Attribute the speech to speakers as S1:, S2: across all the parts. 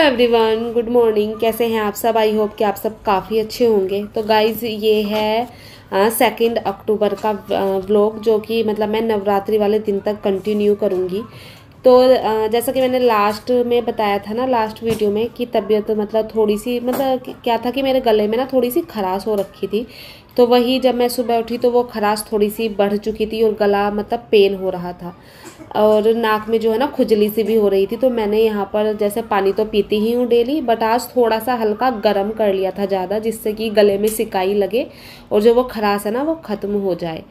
S1: Everyone, good morning. कैसे हैं आप सब? आई होप कि आप सब काफ़ी अच्छे होंगे। तो गाइज़, ये है 2 अक्टूबर का व्लॉग, जो कि मतलब मैं नवरात्रि वाले दिन तक कंटिन्यू करूँगी। तो जैसा कि मैंने लास्ट में बताया था ना, लास्ट वीडियो में, कि तबीयत मतलब थोड़ी सी मतलब क्या था कि मेरे गले में ना थोड़ी सी खराश हो रखी थी। तो वही जब मैं सुबह उठी तो वो खराश थोड़ी सी बढ़ चुकी थी और गला मतलब पेन हो रहा था और नाक में जो है ना खुजली सी भी हो रही थी। तो मैंने यहाँ पर जैसे पानी तो पीती ही हूँ डेली, बट आज थोड़ा सा हल्का गर्म कर लिया था ज़्यादा, जिससे कि गले में सिकाई लगे और जो वो खराश है ना वो ख़त्म हो जाए।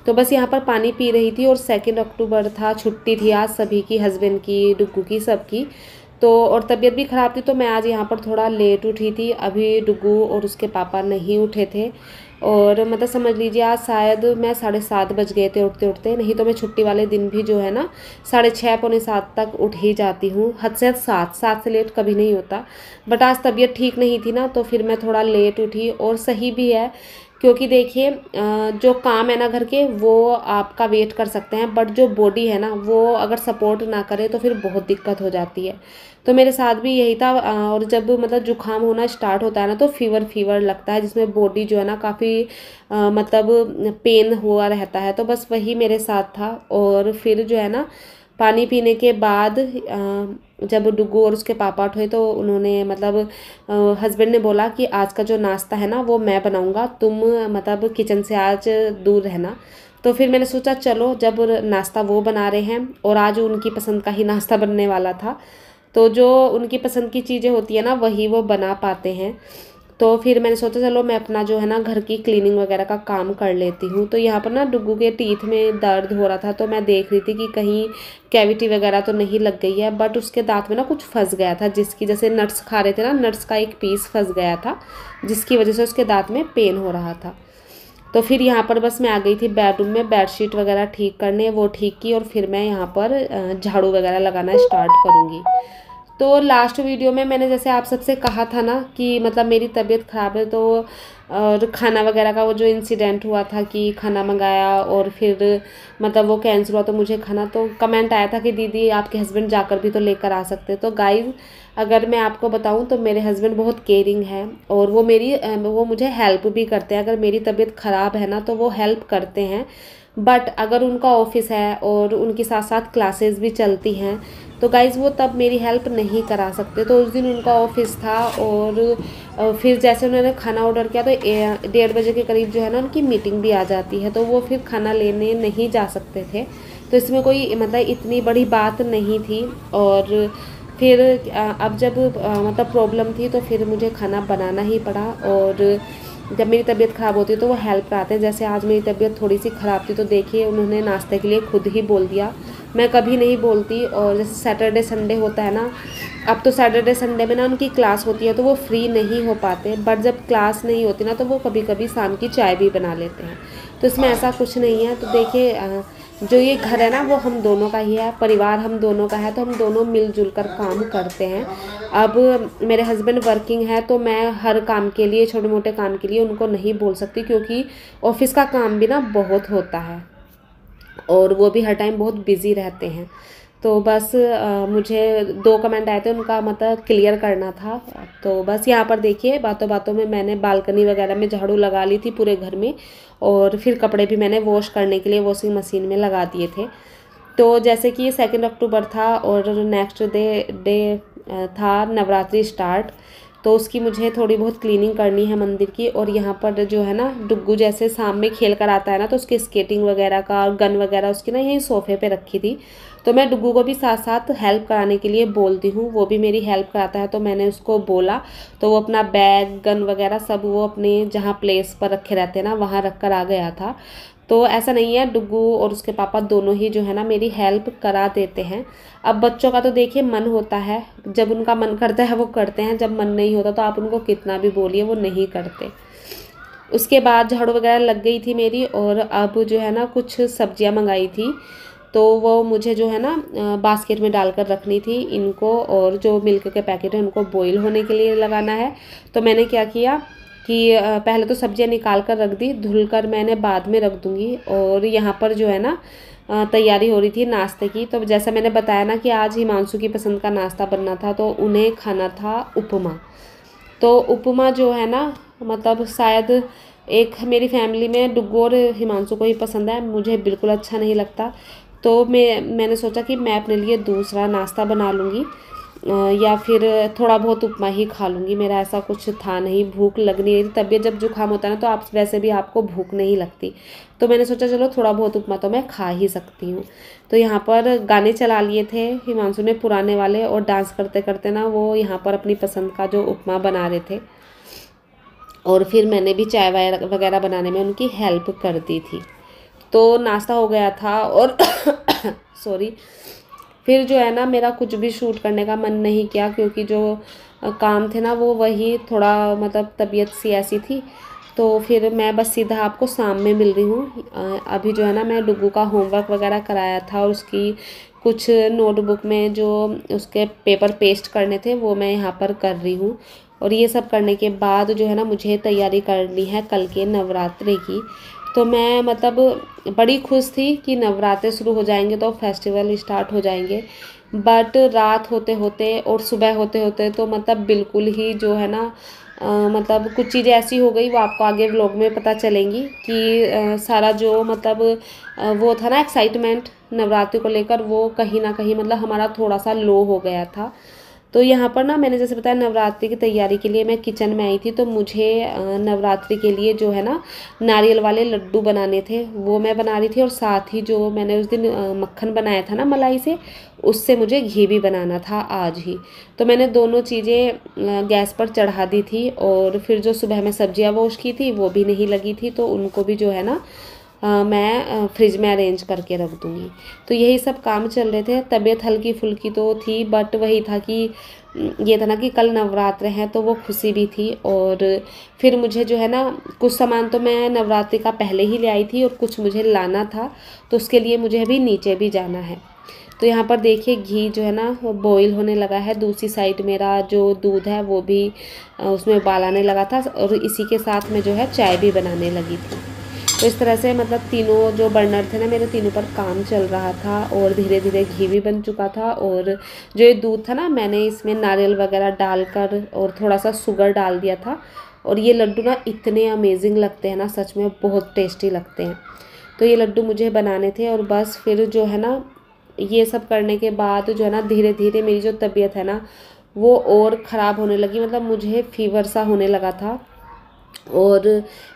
S1: तो बस यहाँ पर पानी पी रही थी। और 2 अक्टूबर था, छुट्टी थी आज सभी की, हस्बैंड की, डुग्गू की, सबकी। तो और तबीयत भी ख़राब थी, तो मैं आज यहाँ पर थोड़ा लेट उठी थी। अभी डुग्गू और उसके पापा नहीं उठे थे और मतलब समझ लीजिए आज शायद मैं 7:30 बज गए थे उठते उठते। नहीं तो मैं छुट्टी वाले दिन भी जो है ना 6:30 पौने 7 तक उठ ही जाती हूँ। हद से हद 7 से लेट कभी नहीं होता। बट आज तबीयत ठीक नहीं थी ना, तो फिर मैं थोड़ा लेट उठी। और सही भी है, क्योंकि देखिए जो काम है ना घर के, वो आपका वेट कर सकते हैं, बट जो बॉडी है ना वो अगर सपोर्ट ना करे तो फिर बहुत दिक्कत हो जाती है। तो मेरे साथ भी यही था। और जब मतलब जुकाम होना स्टार्ट होता है ना तो फीवर लगता है, जिसमें बॉडी जो है ना काफ़ी मतलब पेन हुआ रहता है। तो बस वही मेरे साथ था। और फिर जो है ना पानी पीने के बाद जब डुग्गू और उसके पापा उठे तो उन्होंने मतलब हस्बैंड ने बोला कि आज का जो नाश्ता है ना वो मैं बनाऊंगा, तुम मतलब किचन से आज दूर रहना। तो फिर मैंने सोचा चलो, जब नाश्ता वो बना रहे हैं और आज उनकी पसंद का ही नाश्ता बनने वाला था, तो जो उनकी पसंद की चीज़ें होती है ना वही वो बना पाते हैं। तो फिर मैंने सोचा चलो मैं अपना जो है ना घर की क्लीनिंग वगैरह का काम कर लेती हूँ। तो यहाँ पर ना डुग्गू के टीथ में दर्द हो रहा था, तो मैं देख रही थी कि कहीं कैविटी वगैरह तो नहीं लग गई है। बट उसके दांत में ना कुछ फंस गया था, जिसकी जैसे नट्स खा रहे थे ना, नट्स का एक पीस फंस गया था, जिसकी वजह से उसके दांत में पेन हो रहा था। तो फिर यहाँ पर बस मैं आ गई थी बेडरूम में बेडशीट वगैरह ठीक करने, वो ठीक की और फिर मैं यहाँ पर झाड़ू वगैरह लगाना स्टार्ट करूँगी। तो लास्ट वीडियो में मैंने जैसे आप सबसे कहा था ना कि मतलब मेरी तबीयत ख़राब है, तो और खाना वगैरह का वो जो इंसिडेंट हुआ था कि खाना मंगाया और फिर मतलब वो कैंसिल हुआ, तो मुझे खाना, तो कमेंट आया था कि दीदी आपके हस्बैंड जाकर भी तो लेकर आ सकते। तो गाइज, अगर मैं आपको बताऊं तो मेरे हस्बैंड बहुत केयरिंग है और वो मुझे हेल्प भी करते हैं। अगर मेरी तबीयत ख़राब है ना तो वो हेल्प करते हैं। बट अगर उनका ऑफिस है और उनके साथ साथ क्लासेस भी चलती हैं तो गाइज़ वो तब मेरी हेल्प नहीं करा सकते। तो उस दिन उनका ऑफिस था और फिर जैसे उन्होंने खाना ऑर्डर किया तो 1:30 बजे के करीब जो है ना उनकी मीटिंग भी आ जाती है, तो वो फिर खाना लेने नहीं जा सकते थे। तो इसमें कोई मतलब इतनी बड़ी बात नहीं थी। और फिर अब जब मतलब प्रॉब्लम थी तो फिर मुझे खाना बनाना ही पड़ा। और जब मेरी तबीयत ख़राब होती है तो वो हेल्प कराते हैं। जैसे आज मेरी तबीयत थोड़ी सी ख़राब थी तो देखिए उन्होंने नाश्ते के लिए खुद ही बोल दिया, मैं कभी नहीं बोलती। और जैसे सैटरडे संडे होता है ना, अब तो सैटरडे संडे में ना उनकी क्लास होती है तो वो फ्री नहीं हो पाते, बट जब क्लास नहीं होती ना तो वो कभी कभी शाम की चाय भी बना लेते हैं। तो इसमें ऐसा कुछ नहीं है। तो देखिए जो ये घर है ना वो हम दोनों का ही है, परिवार हम दोनों का है, तो हम दोनों मिलजुल कर काम करते हैं। अब मेरे हस्बैंड वर्किंग है तो मैं हर काम के लिए, छोटे मोटे काम के लिए उनको नहीं बोल सकती, क्योंकि ऑफिस का काम भी ना बहुत होता है और वो भी हर टाइम बहुत बिजी रहते हैं। तो बस मुझे 2 कमेंट आए थे, उनका मतलब क्लियर करना था। तो बस यहाँ पर देखिए बातों बातों में मैंने बालकनी वगैरह में झाड़ू लगा ली थी पूरे घर में, और फिर कपड़े भी मैंने वॉश करने के लिए वॉशिंग मशीन में लगा दिए थे। तो जैसे कि 2 अक्टूबर था और नेक्स्ट डे था नवरात्रि स्टार्ट, तो उसकी मुझे थोड़ी बहुत क्लीनिंग करनी है मंदिर की। और यहाँ पर जो है ना डुग्गू जैसे शाम में खेल कर आता है ना, तो उसकी स्केटिंग वगैरह का गन वगैरह उसकी ना यहीं सोफे पे रखी थी। तो मैं डुग्गू को भी साथ साथ हेल्प कराने के लिए बोलती हूँ, वो भी मेरी हेल्प कराता है। तो मैंने उसको बोला तो वो अपना बैग गन वगैरह सब वो अपने जहाँ प्लेस पर रखे रहते हैं ना वहाँ रख कर आ गया था। तो ऐसा नहीं है, डुग्गू और उसके पापा दोनों ही जो है ना मेरी हेल्प करा देते हैं। अब बच्चों का तो देखिए मन होता है, जब उनका मन करता है वो करते हैं, जब मन नहीं होता तो आप उनको कितना भी बोलिए वो नहीं करते। उसके बाद झाड़ू वगैरह लग गई थी मेरी, और अब जो है ना कुछ सब्जियां मंगाई थी तो वो मुझे जो है ना बास्केट में डालकर रखनी थी इनको, और जो मिल्क के पैकेट है उनको बॉईल होने के लिए लगाना है। तो मैंने क्या किया कि पहले तो सब्जियां निकाल कर रख दी, धुल कर मैंने बाद में रख दूँगी। और यहाँ पर जो है ना तैयारी हो रही थी नाश्ते की। तो जैसा मैंने बताया ना कि आज हिमांशु की पसंद का नाश्ता बनना था, तो उन्हें खाना था उपमा। तो उपमा जो है ना मतलब शायद एक मेरी फैमिली में डुग्गू और हिमांशु को ही पसंद है, मुझे बिल्कुल अच्छा नहीं लगता। तो मैंने सोचा कि मैं अपने लिए दूसरा नाश्ता बना लूँगी या फिर थोड़ा बहुत उपमा ही खा लूँगी। मेरा ऐसा कुछ था नहीं, भूख लग नहीं रही थी। तबीयत जब जुकाम होता है ना तो आप वैसे भी आपको भूख नहीं लगती, तो मैंने सोचा चलो थोड़ा बहुत उपमा तो मैं खा ही सकती हूँ। तो यहाँ पर गाने चला लिए थे हिमांशु ने पुराने वाले, और डांस करते करते ना वो यहाँ पर अपनी पसंद का जो उपमा बना रहे थे। और फिर मैंने भी चाय वाय वगैरह बनाने में उनकी हेल्प कर दी थी। तो नाश्ता हो गया था और सॉरी, फिर जो है ना मेरा कुछ भी शूट करने का मन नहीं किया, क्योंकि जो काम थे ना वो वही थोड़ा मतलब तबीयत सी ऐसी थी। तो फिर मैं बस सीधा आपको शाम में मिल रही हूँ। अभी जो है ना मैं डुग्गू का होमवर्क वगैरह कराया था, और उसकी कुछ नोटबुक में जो उसके पेपर पेस्ट करने थे वो मैं यहाँ पर कर रही हूँ। और ये सब करने के बाद जो है ना मुझे तैयारी करनी है कल के नवरात्रे की। तो मैं मतलब बड़ी खुश थी कि नवरात्रे शुरू हो जाएंगे तो फेस्टिवल स्टार्ट हो जाएंगे, बट रात होते होते और सुबह होते होते तो मतलब बिल्कुल ही जो है ना मतलब कुछ चीज़ें ऐसी हो गई, वो आपको आगे व्लॉग में पता चलेंगी कि सारा जो मतलब वो था ना एक्साइटमेंट नवरात्रि को लेकर, वो कहीं ना कहीं मतलब हमारा थोड़ा सा लो हो गया था। तो यहाँ पर ना मैंने जैसे बताया नवरात्रि की तैयारी के लिए मैं किचन में आई थी। तो मुझे नवरात्रि के लिए जो है ना नारियल वाले लड्डू बनाने थे, वो मैं बना रही थी। और साथ ही जो मैंने उस दिन मक्खन बनाया था ना मलाई से, उससे मुझे घी भी बनाना था आज ही। तो मैंने दोनों चीज़ें गैस पर चढ़ा दी थी। और फिर जो सुबह में सब्जियां वॉश की थी वो भी नहीं लगी थी, तो उनको भी जो है ना मैं फ्रिज में अरेंज करके रख दूँगी। तो यही सब काम चल रहे थे। तबीयत हल्की फुल्की तो थी, बट वही था कि ये था ना कि कल नवरात्र हैं, तो वो खुशी भी थी। और फिर मुझे जो है ना कुछ सामान तो मैं नवरात्रि का पहले ही ले आई थी, और कुछ मुझे लाना था, तो उसके लिए मुझे अभी नीचे भी जाना है। तो यहाँ पर देखिए घी जो है ना वो बॉईल होने लगा है। दूसरी साइड मेरा जो दूध है वो भी उसमें उबाल आने लगा था, और इसी के साथ में जो है चाय भी बनाने लगी थी। तो इस तरह से मतलब तीनों जो बर्नर थे ना मेरे, तीनों पर काम चल रहा था। और धीरे धीरे घी भी बन चुका था। और जो ये दूध था ना मैंने इसमें नारियल वगैरह डालकर और थोड़ा सा शुगर डाल दिया था। और ये लड्डू ना इतने अमेजिंग लगते हैं ना, सच में बहुत टेस्टी लगते हैं। तो ये लड्डू मुझे बनाने थे। और बस फिर जो है ना ये सब करने के बाद जो है ना धीरे धीरे मेरी जो तबीयत है ना वो और ख़राब होने लगी, मतलब मुझे फीवर सा होने लगा था। और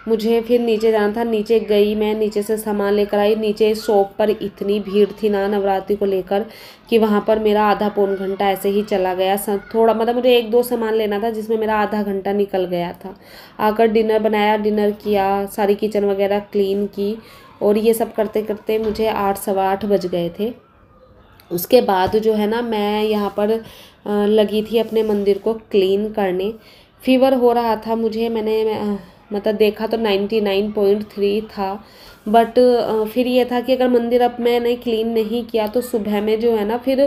S1: मुझे फिर नीचे जाना था। नीचे गई मैं, नीचे से सामान लेकर आई। नीचे शॉप पर इतनी भीड़ थी ना नवरात्रि को लेकर कि वहाँ पर मेरा आधा पौन घंटा ऐसे ही चला गया। थोड़ा मतलब मुझे एक दो सामान लेना था जिसमें मेरा आधा घंटा निकल गया था। आकर डिनर बनाया, डिनर किया, सारी किचन वगैरह क्लीन की। और ये सब करते करते मुझे 8 सवा 8 बज गए थे। उसके बाद जो है ना मैं यहाँ पर लगी थी अपने मंदिर को क्लीन करने। फीवर हो रहा था मुझे, मैंने मतलब देखा तो 99.3 था। बट फिर ये था कि अगर मंदिर अब मैंने क्लीन नहीं किया तो सुबह में जो है ना फिर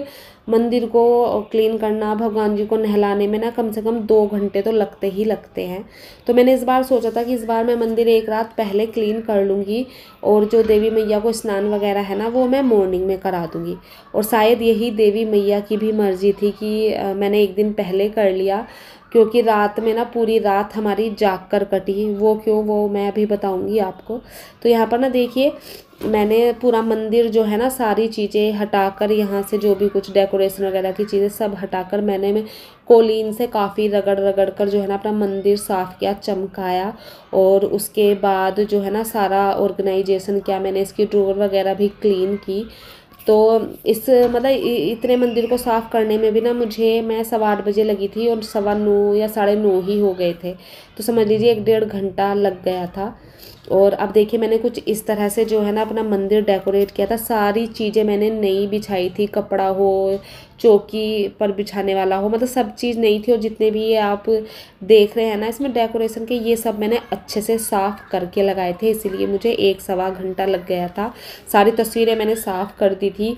S1: मंदिर को क्लीन करना, भगवान जी को नहलाने में ना कम से कम 2 घंटे तो लगते ही लगते हैं। तो मैंने इस बार सोचा था कि इस बार मैं मंदिर एक रात पहले क्लीन कर लूँगी, और जो देवी मैया को स्नान वगैरह है ना वो मैं मॉर्निंग में करा दूँगी। और शायद यही देवी मैया की भी मर्जी थी कि मैंने एक दिन पहले कर लिया, क्योंकि रात में ना पूरी रात हमारी जाग कर कटी। वो क्यों, वो मैं अभी बताऊंगी आपको। तो यहाँ पर ना देखिए मैंने पूरा मंदिर जो है ना सारी चीज़ें हटाकर, यहाँ से जो भी कुछ डेकोरेशन वगैरह की चीज़ें सब हटाकर मैंने कोलीन से काफ़ी रगड़ रगड़ कर जो है ना अपना मंदिर साफ़ किया, चमकाया। और उसके बाद जो है ना सारा ऑर्गेनाइजेशन किया मैंने, इसकी ड्रॉर वगैरह भी क्लीन की। तो इस मतलब इतने मंदिर को साफ़ करने में भी ना मैं 8:15 लगी थी, और 9:15 या 9:30 ही हो गए थे। तो समझ लीजिए 1-1.5 घंटा लग गया था। और अब देखिए मैंने कुछ इस तरह से जो है ना अपना मंदिर डेकोरेट किया था। सारी चीज़ें मैंने नई बिछाई थी, कपड़ा हो, चौकी पर बिछाने वाला हो, मतलब सब चीज़ नई थी। और जितने भी ये आप देख रहे हैं ना इसमें डेकोरेशन के, ये सब मैंने अच्छे से साफ़ करके लगाए थे, इसीलिए मुझे 1 सवा घंटा लग गया था। सारी तस्वीरें मैंने साफ़ कर दी थी।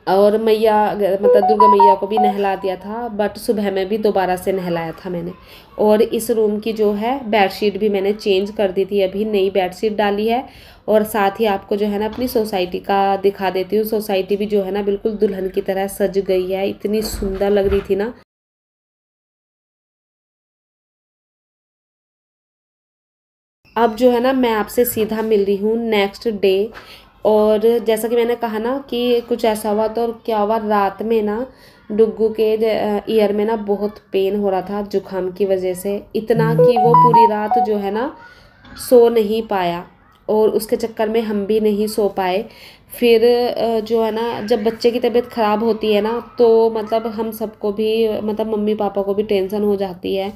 S1: और मैया मतलब दुर्गा मैया को भी नहला दिया था, बट सुबह में भी दोबारा से नहलाया था मैंने। और इस रूम की जो है बेडशीट भी मैंने चेंज कर दी थी, अभी नई बेडशीट डाली है। और साथ ही आपको जो है ना अपनी सोसाइटी का दिखा देती हूँ। सोसाइटी भी जो है ना बिल्कुल दुल्हन की तरह सज गई है, इतनी सुंदर लग रही थी ना। अब जो है ना मैं आपसे सीधा मिल रही हूँ नेक्स्ट डे। और जैसा कि मैंने कहा ना कि कुछ ऐसा हुआ, तो क्या हुआ रात में ना डुग्गू के ईयर में ना बहुत पेन हो रहा था जुकाम की वजह से, इतना कि वो पूरी रात जो है ना सो नहीं पाया। और उसके चक्कर में हम भी नहीं सो पाए। फिर जो है ना जब बच्चे की तबीयत ख़राब होती है ना, तो मतलब हम सबको भी मतलब मम्मी पापा को भी टेंशन हो जाती है।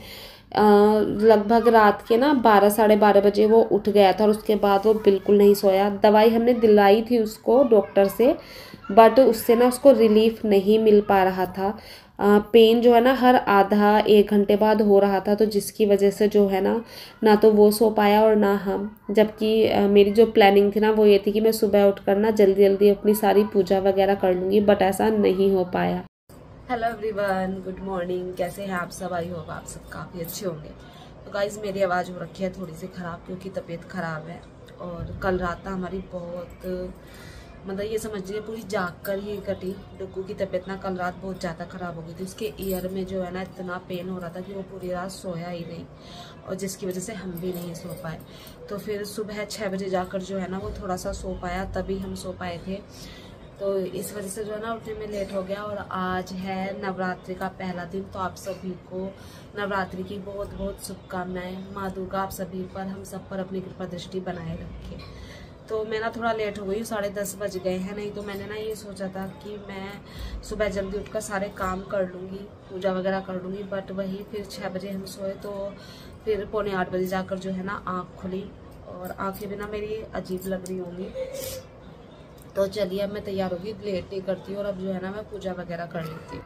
S1: लगभग रात के ना 12 साढ़े 12 बजे वो उठ गया था, और उसके बाद वो बिल्कुल नहीं सोया। दवाई हमने दिलाई थी उसको डॉक्टर से, बट उससे ना उसको रिलीफ नहीं मिल पा रहा था। पेन जो है ना हर आधा एक घंटे बाद हो रहा था, तो जिसकी वजह से जो है ना ना तो वो सो पाया और ना हम। जबकि मेरी जो प्लानिंग थी ना वो ये थी कि मैं सुबह उठकर ना जल्दी जल्दी अपनी सारी पूजा वगैरह कर लूँगी, बट ऐसा नहीं हो पाया। Hello everyone, good morning. कैसे हैं आप सब? आई होप आप सब काफ़ी अच्छे होंगे। तो गाइज मेरी आवाज़ हो रखी है थोड़ी सी ख़राब, क्योंकि तबीयत ख़राब है। और कल रात ना हमारी बहुत मतलब ये समझिए पूरी जाग कर ही कटी। डुग्गू की तबीयत ना कल रात बहुत ज़्यादा ख़राब हो गई थी। उसके ईयर में जो है ना इतना पेन हो रहा था कि वो पूरी रात सोया ही नहीं, और जिसकी वजह से हम भी नहीं सो पाए। तो फिर सुबह 6 बजे जाकर जो है ना वो थोड़ा सा सो पाया, तभी हम सो पाए थे। तो इस वजह से जो है ना उठने में लेट हो गया। और आज है नवरात्रि का पहला दिन, तो आप सभी को नवरात्रि की बहुत बहुत शुभकामनाएं। माँ दुर्गा आप सभी पर, हम सब पर अपनी कृपा दृष्टि बनाए रखे। तो मैं ना थोड़ा लेट हो गई हूँ, 10:30 बज गए हैं। नहीं तो मैंने ना ये सोचा था कि मैं सुबह जल्दी उठकर सारे काम कर लूँगी, पूजा वगैरह कर लूँगी, बट वही फिर 6 बजे हम सोए, तो फिर 7:45 जाकर जो है ना आँख खुली। और आँखें भी ना मेरी अजीब लग रही होंगी। तो चलिए अब मैं तैयार होगी, लेट नहीं करती हूँ, और अब जो है ना मैं पूजा वगैरह कर लेती हूँ।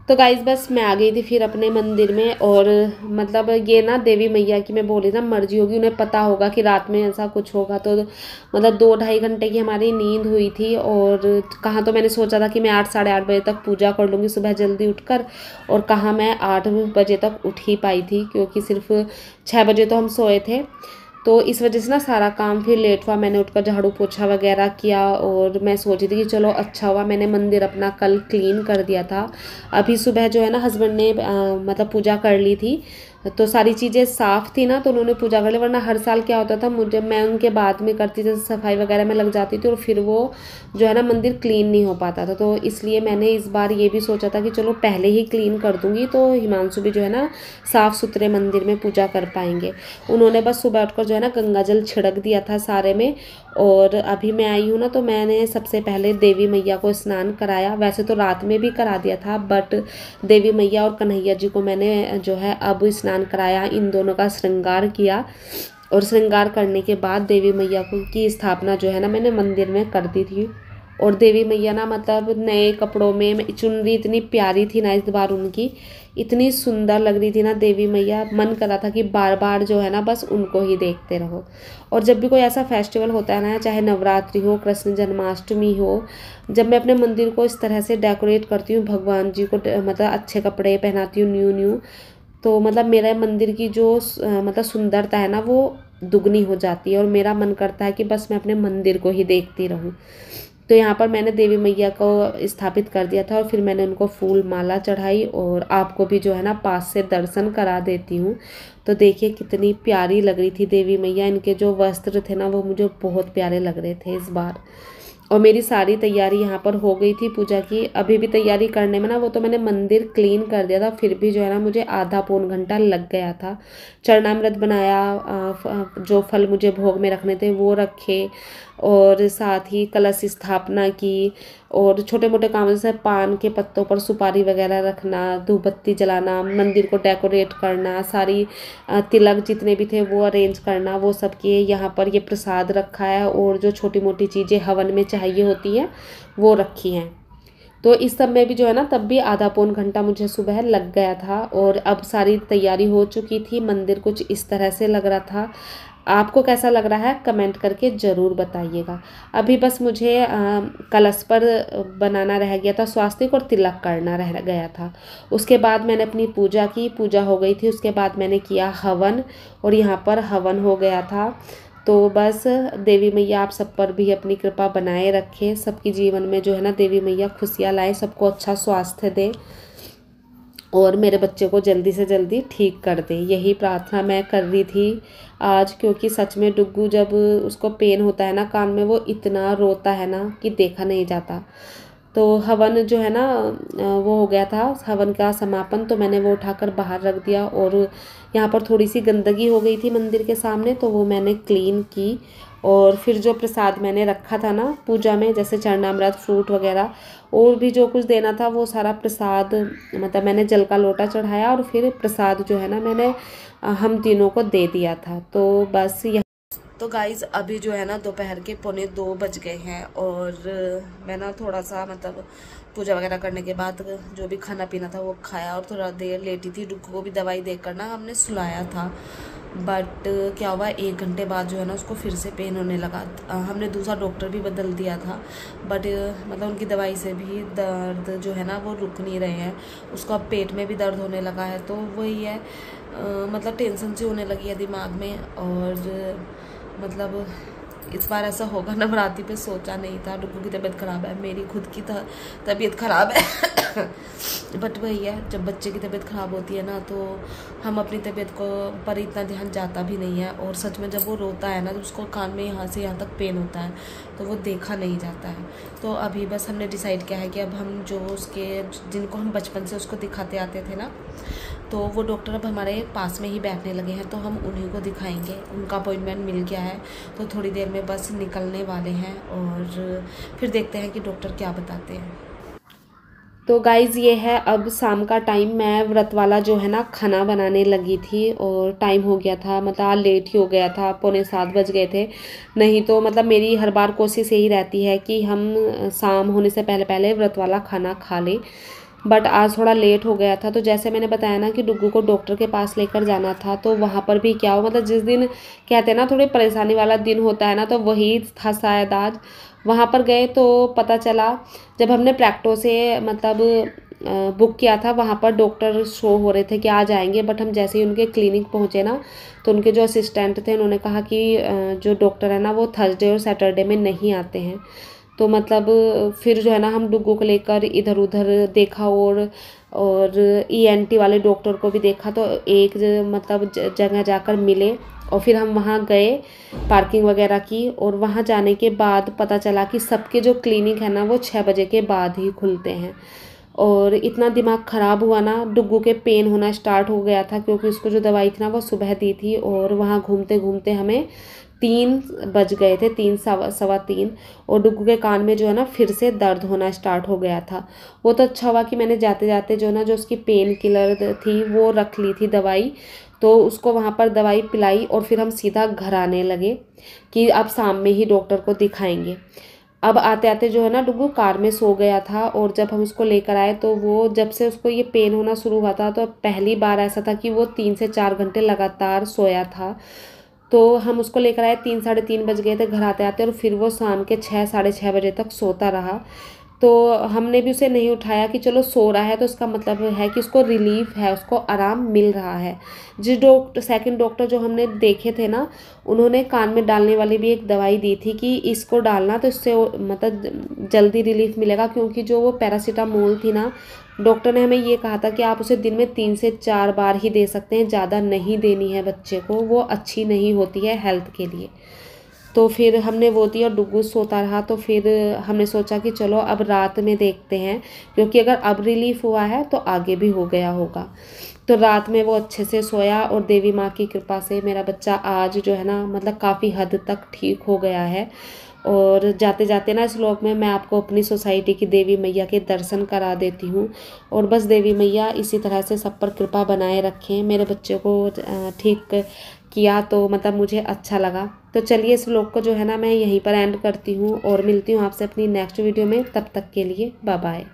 S1: तो गाइज बस मैं आ गई थी फिर अपने मंदिर में। और मतलब ये ना देवी मैया की मैं बोली ना मर्जी होगी, उन्हें पता होगा कि रात में ऐसा कुछ होगा। तो मतलब 2-2.5 घंटे की हमारी नींद हुई थी। और कहाँ तो मैंने सोचा था कि मैं 8 साढ़े 8 बजे तक पूजा कर लूँगी सुबह जल्दी उठकर, और कहाँ मैं 8 बजे तक उठ ही पाई थी, क्योंकि सिर्फ 6 बजे तो हम सोए थे। तो इस वजह से ना सारा काम फिर लेट हुआ। मैंने उठकर झाड़ू पोछा वगैरह किया, और मैं सोची थी कि चलो अच्छा हुआ मैंने मंदिर अपना कल क्लीन कर दिया था। अभी सुबह जो है ना हस्बैंड ने मतलब पूजा कर ली थी, तो सारी चीज़ें साफ़ थी ना, तो उन्होंने पूजा कर ली। वरना हर साल क्या होता था, मैं उनके बाद में करती थी, सफाई वगैरह में लग जाती थी, और फिर वो जो है ना मंदिर क्लीन नहीं हो पाता था। तो इसलिए मैंने इस बार ये भी सोचा था कि चलो पहले ही क्लीन कर दूँगी, तो हिमांशु भी जो है ना साफ़ सुथरे मंदिर में पूजा कर पाएंगे। उन्होंने बस सुबह उठकर जो है ना गंगा जल छिड़क दिया था सारे में। और अभी मैं आई हूँ ना, तो मैंने सबसे पहले देवी मैया को स्नान कराया। वैसे तो रात में भी करा दिया था, बट देवी मैया और कन्हैया जी को मैंने जो है अब स्नान कराया, इन दोनों का श्रृंगार किया। और श्रृंगार करने के बाद देवी मैया की स्थापना जो है ना मैंने मंदिर में कर दी थी। और देवी मैया ना मतलब नए कपड़ों में, चुनरी इतनी प्यारी थी ना इस बार उनकी, इतनी सुंदर लग रही थी ना देवी मैया, मन कर रहा था कि बार बार जो है ना बस उनको ही देखते रहो। और जब भी कोई ऐसा फेस्टिवल होता है ना, चाहे नवरात्रि हो, कृष्ण जन्माष्टमी हो, जब मैं अपने मंदिर को इस तरह से डेकोरेट करती हूँ, भगवान जी को मतलब अच्छे कपड़े पहनाती हूँ न्यू न्यू, तो मतलब मेरा मंदिर की जो मतलब सुंदरता है ना वो दुगनी हो जाती है। और मेरा मन करता है कि बस मैं अपने मंदिर को ही देखती रहूं। तो यहाँ पर मैंने देवी मैया को स्थापित कर दिया था, और फिर मैंने उनको फूल माला चढ़ाई। और आपको भी जो है ना पास से दर्शन करा देती हूँ। तो देखिए कितनी प्यारी लग रही थी देवी मैया। इनके जो वस्त्र थे ना वो मुझे बहुत प्यारे लग रहे थे इस बार। और मेरी सारी तैयारी यहाँ पर हो गई थी पूजा की। अभी भी तैयारी करने में ना, वो तो मैंने मंदिर क्लीन कर दिया था, फिर भी जो है ना मुझे आधा पौन घंटा लग गया था। चरणामृत बनाया, जो फल मुझे भोग में रखने थे वो रखे, और साथ ही कलश स्थापना की। और छोटे मोटे काम जैसे पान के पत्तों पर सुपारी वगैरह रखना, धूप बत्ती जलाना, मंदिर को डेकोरेट करना, सारी तिलक जितने भी थे वो अरेंज करना, वो सब किए। यहाँ पर ये प्रसाद रखा है, और जो छोटी मोटी चीज़ें हवन में चाहिए होती हैं वो रखी हैं। तो इस सब में भी जो है ना तब भी आधा पौन घंटा मुझे सुबह लग गया था। और अब सारी तैयारी हो चुकी थी, मंदिर कुछ इस तरह से लग रहा था। आपको कैसा लग रहा है कमेंट करके ज़रूर बताइएगा। अभी बस मुझे कलश पर बनाना रह गया था स्वास्तिक और तिलक करना रह गया था। उसके बाद मैंने अपनी पूजा की, पूजा हो गई थी। उसके बाद मैंने किया हवन और यहाँ पर हवन हो गया था। तो बस देवी मैया आप सब पर भी अपनी कृपा बनाए रखें, सबके जीवन में जो है ना देवी मैया खुशियाँ लाए, सबको अच्छा स्वास्थ्य दे और मेरे बच्चे को जल्दी से जल्दी ठीक कर दे। यही प्रार्थना मैं कर रही थी आज, क्योंकि सच में डुग्गू जब उसको पेन होता है ना कान में, वो इतना रोता है ना कि देखा नहीं जाता। तो हवन जो है ना वो हो गया था, हवन का समापन, तो मैंने वो उठाकर बाहर रख दिया। और यहाँ पर थोड़ी सी गंदगी हो गई थी मंदिर के सामने, तो वो मैंने क्लीन की। और फिर जो प्रसाद मैंने रखा था ना पूजा में, जैसे चरणामृत, फ्रूट वगैरह और भी जो कुछ देना था, वो सारा प्रसाद मतलब मैंने जल का लोटा चढ़ाया और फिर प्रसाद जो है ना मैंने हम तीनों को दे दिया था। तो बस यह तो गाइज़ अभी जो है ना दोपहर के 1:45 बज गए हैं और मैं ना थोड़ा सा मतलब पूजा वगैरह करने के बाद जो भी खाना पीना था वो खाया और थोड़ा देर लेटी थी। डुग्गू को भी दवाई देकर ना हमने सुलाया था, बट क्या हुआ 1 घंटे बाद जो है ना उसको फिर से पेन होने लगा। हमने दूसरा डॉक्टर भी बदल दिया था, बट मतलब उनकी दवाई से भी दर्द जो है ना वो रुक नहीं रहे हैं। उसको अब पेट में भी दर्द होने लगा है, तो वही है मतलब टेंशन सी होने लगी है दिमाग में। और मतलब इस बार ऐसा होगा नवरात्रि पे सोचा नहीं था। डुग्गू की तबीयत ख़राब है, मेरी खुद की तबीयत ख़राब है बट वही है, जब बच्चे की तबीयत ख़राब होती है ना तो हम अपनी तबीयत को पर इतना ध्यान जाता भी नहीं है। और सच में जब वो रोता है ना तो उसको कान में यहाँ से यहाँ तक पेन होता है, तो वो देखा नहीं जाता है। तो अभी बस हमने डिसाइड किया है कि अब हम जो उसके जिनको हम बचपन से उसको दिखाते आते थे ना, तो वो डॉक्टर अब हमारे पास में ही बैठने लगे हैं, तो हम उन्हीं को दिखाएंगे। उनका अपॉइंटमेंट मिल गया है, तो थोड़ी देर में बस निकलने वाले हैं और फिर देखते हैं कि डॉक्टर क्या बताते हैं। तो गाइज़ ये है अब शाम का टाइम, मैं व्रत वाला जो है ना खाना बनाने लगी थी और टाइम हो गया था, मतलब आज लेट ही हो गया था, 6:45 बज गए थे। नहीं तो मतलब मेरी हर बार कोशिश यही रहती है कि हम शाम होने से पहले पहले व्रत वाला खाना खा लें, बट आज थोड़ा लेट हो गया था। तो जैसे मैंने बताया ना कि डुग्गू को डॉक्टर के पास लेकर जाना था, तो वहाँ पर भी क्या हो मतलब जिस दिन कहते हैं ना थोड़ी परेशानी वाला दिन होता है ना, तो वही था शायद आज। वहाँ पर गए तो पता चला, जब हमने प्रैक्टो से मतलब बुक किया था, वहाँ पर डॉक्टर शो हो रहे थे कि आ जाएंगे, बट हम जैसे ही उनके क्लिनिक पहुँचे ना, तो उनके जो असिस्टेंट थे उन्होंने कहा कि जो डॉक्टर है ना वो थर्सडे और सैटरडे में नहीं आते हैं। तो मतलब फिर जो है ना हम डुग्गू को लेकर इधर उधर देखा और ENT वाले डॉक्टर को भी देखा, तो एक मतलब जगह जाकर मिले और फिर हम वहाँ गए, पार्किंग वगैरह की। और वहाँ जाने के बाद पता चला कि सबके जो क्लिनिक है ना वो 6 बजे के बाद ही खुलते हैं। और इतना दिमाग ख़राब हुआ ना, डुग्गू के पेन होना स्टार्ट हो गया था, क्योंकि उसको जो दवाई थी ना वो सुबह दी थी और वहाँ घूमते घूमते हमें 3 बज गए थे, 3 सवा 3। और डुग्गू के कान में जो है ना फिर से दर्द होना स्टार्ट हो गया था। वो तो अच्छा हुआ कि मैंने जाते जाते जो ना जो उसकी पेन किलर थी वो रख ली थी दवाई, तो उसको वहाँ पर दवाई पिलाई और फिर हम सीधा घर आने लगे कि अब शाम में ही डॉक्टर को दिखाएंगे। अब आते आते जो है ना डुग्गू कार में सो गया था, और जब हम उसको लेकर आए तो वो जब से उसको ये पेन होना शुरू हुआ था, तो पहली बार ऐसा था कि वो 3 से 4 घंटे लगातार सोया था। तो हम उसको लेकर आए, 3 साढ़े 3 बज गए थे घर आते आते, और फिर वो शाम के 6 साढ़े 6 बजे तक सोता रहा। तो हमने भी उसे नहीं उठाया कि चलो सो रहा है तो इसका मतलब है कि उसको रिलीफ है, उसको आराम मिल रहा है। सेकंड डॉक्टर जो हमने देखे थे ना, उन्होंने कान में डालने वाली भी एक दवाई दी थी कि इसको डालना तो इससे मतलब जल्दी रिलीफ मिलेगा, क्योंकि जो वो पैरासीटामोल थी ना, डॉक्टर ने हमें ये कहा था कि आप उसे दिन में 3 से 4 बार ही दे सकते हैं, ज़्यादा नहीं देनी है बच्चे को, वो अच्छी नहीं होती है हेल्थ के लिए। तो फिर हमने वो दी और डुग्गू सोता रहा। तो फिर हमने सोचा कि चलो अब रात में देखते हैं, क्योंकि अगर अब रिलीफ हुआ है तो आगे भी हो गया होगा। तो रात में वो अच्छे से सोया और देवी माँ की कृपा से मेरा बच्चा आज जो है ना मतलब काफ़ी हद तक ठीक हो गया है। और जाते जाते ना इस व्लॉग में मैं आपको अपनी सोसाइटी की देवी मैया के दर्शन करा देती हूँ। और बस देवी मैया इसी तरह से सब पर कृपा बनाए रखें। मेरे बच्चे को ठीक किया तो मतलब मुझे अच्छा लगा। तो चलिए इस व्लॉग को जो है ना मैं यहीं पर एंड करती हूँ और मिलती हूँ आपसे अपनी नेक्स्ट वीडियो में। तब तक के लिए बाय बाय।